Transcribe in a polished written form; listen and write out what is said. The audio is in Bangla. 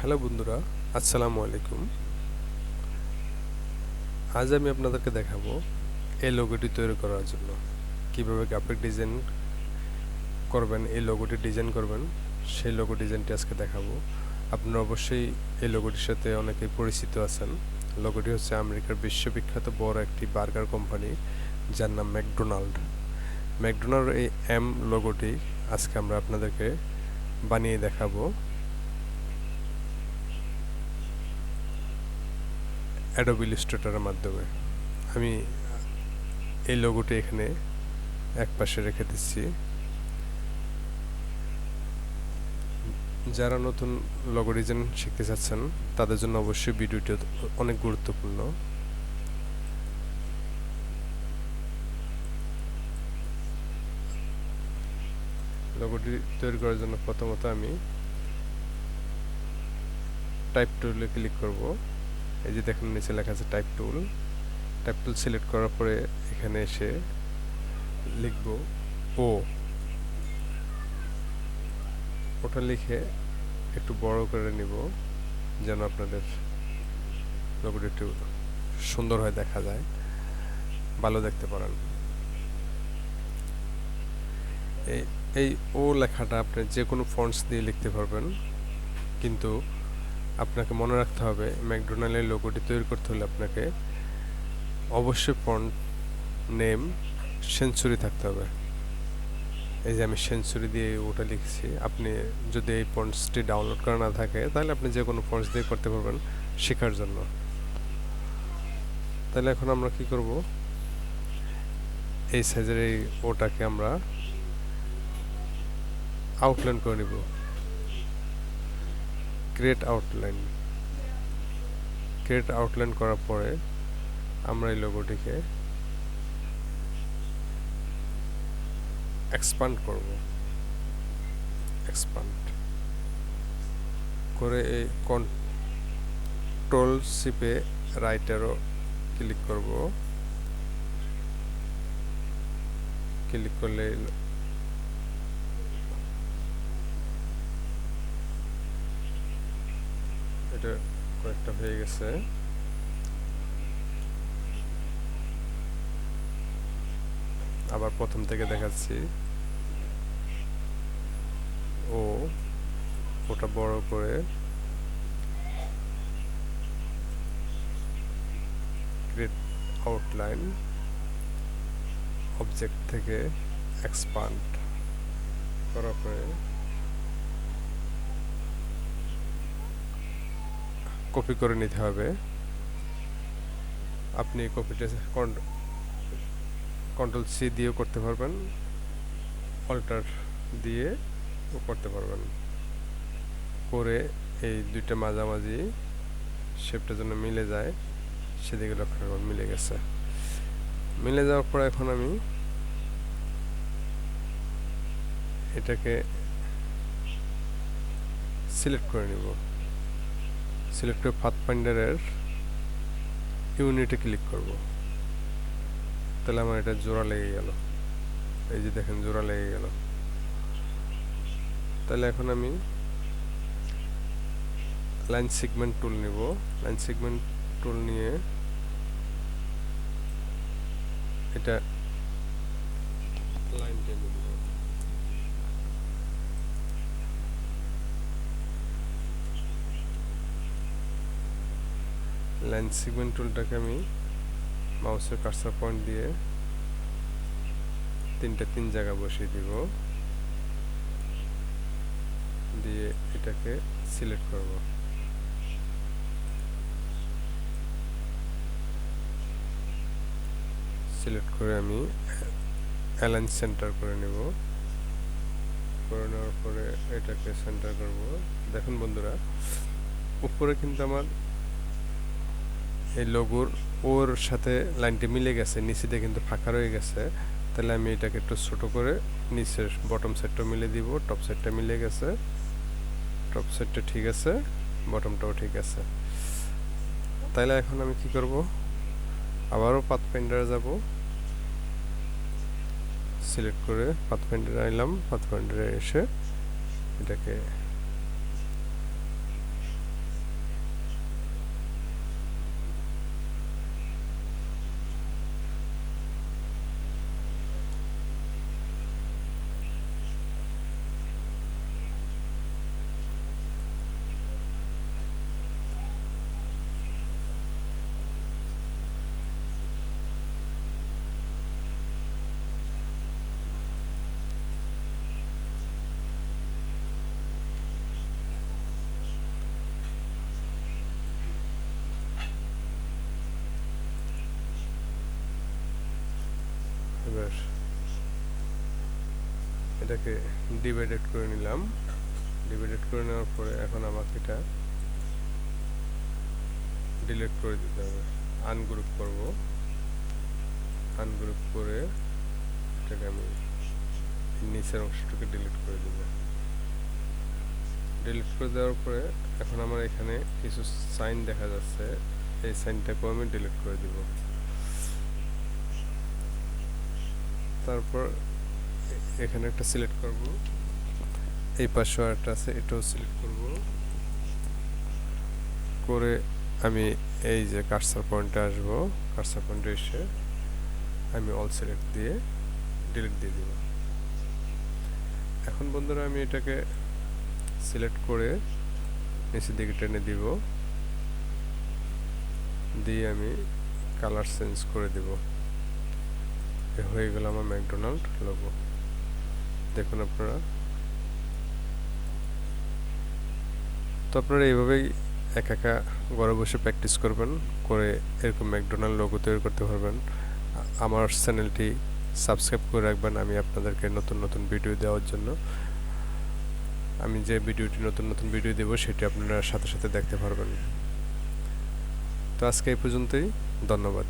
হ্যালো বন্ধুরা, আসসালামু আলাইকুম। আজ আমি আপনাদেরকে দেখাবো এই লোগোটি তৈরি করার জন্য কিভাবে গ্রাফিক ডিজাইন করবেন, এই লোগোটি ডিজাইন করবেন। সেই লোগো ডিজাইনটি আজকে দেখাবো। আপনারা অবশ্যই এই লোগোটির সাথে অনেকেই পরিচিত আছেন। লোগোটি হচ্ছে আমেরিকার বিশ্ববিখ্যাত বড় একটি বার্গার কোম্পানি, যার নাম ম্যাকডোনাল্ড। ম্যাকডোনাল্ড এই লোগোটি আজকে আমরা আপনাদেরকে বানিয়ে দেখাবো অ্যাডোবি ইলাস্ট্রেটরের মাধ্যমে। আমি এই লোগোটি এখানে একপাশে রেখে দিচ্ছি। যারা নতুন লোগো ডিজাইন শিখতে চাচ্ছেন তাদের জন্য অবশ্যই ভিডিওটি অনেক গুরুত্বপূর্ণ। লোগোটি তৈরি করার জন্য প্রথমত আমি টাইপ টুলে ক্লিক করব। এই যে দেখুন নিচে লেখা আছে টাইপ টুল সিলেক্ট করার পরে এখানে এসে লিখব ওটা লিখে একটু বড় করে নিব, যেন আপনাদের লোগোটি একটু সুন্দর হয়, দেখা যায়, ভালো দেখতে পারেন। এই এই ও লেখাটা আপনি যে কোনো ফন্টস দিয়ে লিখতে পারবেন, কিন্তু আপনাকে মনে রাখতে হবে ম্যাকডোনাল্ডের লোগোটি তৈরি করতে হলে আপনাকে অবশ্যই ফন্ট নেম সেঞ্চুরি থাকতে হবে। এই যে আমি সেঞ্চুরি দিয়ে ওটা লিখছি। আপনি যদি এই ফন্টসটি ডাউনলোড করা না থাকে তাহলে আপনি যে কোনো ফন্টস দিয়ে করতে পারবেন শেখার জন্য। তাহলে এখন আমরা কি করব, এই সাইজের এই ওটাকে আমরা আউটলাইন করে নিব। ক্রিয়েট আউটলাইন করার পরে আমরা এই লোগোটিকে এক্সপান্ড করব। এক্সপান্ড করে এই কন্ট্রোল শিপে রাইট অ্যারো ক্লিক করব। ক্লিক করলে এটা কয়েকটা হয়ে গেছে। আবার প্রথম থেকে দেখাচ্ছি। ওটা বড় করে ক্রিয়েট আউটলাইন, অবজেক্ট থেকে এক্সপান্ড করার পরে কপি করে নিতে হবে। আপনি কপিটা কন্ট্রোল সি দিয়েও করতে পারবেন, অল্টার দিয়ে করতে পারবেন। করে এই দুইটা মাঝামাঝি শেপটা যেন মিলে যায় সেদিকে লক্ষ্য রাখবেন। মিলে গেছে। মিলে যাওয়ার পর এখন আমি এটাকে সিলেক্ট করে নিব। সিলেক্ট করে পাথফাইন্ডারের ইউনিটে ক্লিক করব। তাহলে আমার এটা জোড়া লেগে গেল। এই যে দেখেন জোড়া লেগে গেল। তাহলে এখন আমি লাইন সেগমেন্ট টুল নিব। লাইন সেগমেন্ট টুল নিয়ে এটা লাইন টেনে দিব। লাইন সেগমেন্ট টুলটাকে আমি মাউসের কার্সার পয়েন্ট দিয়ে তিন জায়গা বসিয়ে দিব। দিয়ে এটাকে সিলেক্ট করব। সিলেক্ট করে আমি অ্যালাইন সেন্টার করে নেব। করে নেওয়ার পরে এটাকে সেন্টার করব। দেখুন বন্ধুরা, উপরে কিন্তু আমার এই লোগোর ওর সাথে লাইনটি মিলে গেছে, নিচে দিয়ে কিন্তু ফাঁকা রয়ে গেছে। তাহলে আমি এটাকে একটু ছোট করে নিচের বটম সাইডটা মিলে দিব। টপ সাইডটা মিলে গেছে, টপ সাইডটা ঠিক আছে, বটমটাও ঠিক আছে। তাহলে এখন আমি কি করব, আবারও পাথফাইন্ডারে যাব। সিলেক্ট করে পাথফাইন্ডারে এলাম। পাথফাইন্ডারে এসে এটাকে স্কোয়ার, এটাকে ডিভাইডেড করে নিলাম। ডিভাইডেড করে নেওয়ার পরে এখন আমাকে এটা ডিলিট করে দিতে হবে, আনগ্রুপ করব। আনগ্রুপ করে এটাকে আমি নিচের অংশটাকে ডিলিট করে দেব। ডিলিট করে দেওয়ার পরে এখন আমার এখানে কিছু সাইন দেখা যাচ্ছে, এই সাইনটাকেও আমি ডিলিট করে দিব। তারপর এখানে একটা সিলেক্ট করব, এই পাশেও একটা আছে, এটাও সিলেক্ট করব। করে আমি এই যে কার্সার পয়েন্টে আসবো, কার্সার পয়েন্টে এসে আমি অল সিলেক্ট দিয়ে ডিলিট দিয়ে দিব। এখন বন্ধুরা আমি এটাকে সিলেক্ট করে নিচের দিকে টেনে দিব, দিয়ে আমি কালার চেঞ্জ করে দিব। হয়ে গেল আমার ম্যাকডোনাল্ড লোগো। দেখুন আপনারা, তো আপনারা এইভাবেই একা ঘরে বসে প্র্যাকটিস করবেন, করে এরকম ম্যাকডোনাল্ড লোগো তৈরি করতে পারবেন। আমার চ্যানেলটি সাবস্ক্রাইব করে রাখবেন, আমি আপনাদেরকে নতুন নতুন ভিডিও দেওয়ার জন্য। আমি যে নতুন নতুন ভিডিও দেব সেটি আপনারা সাথে সাথে দেখতে পারবেন। তো আজকে এই পর্যন্তই, ধন্যবাদ।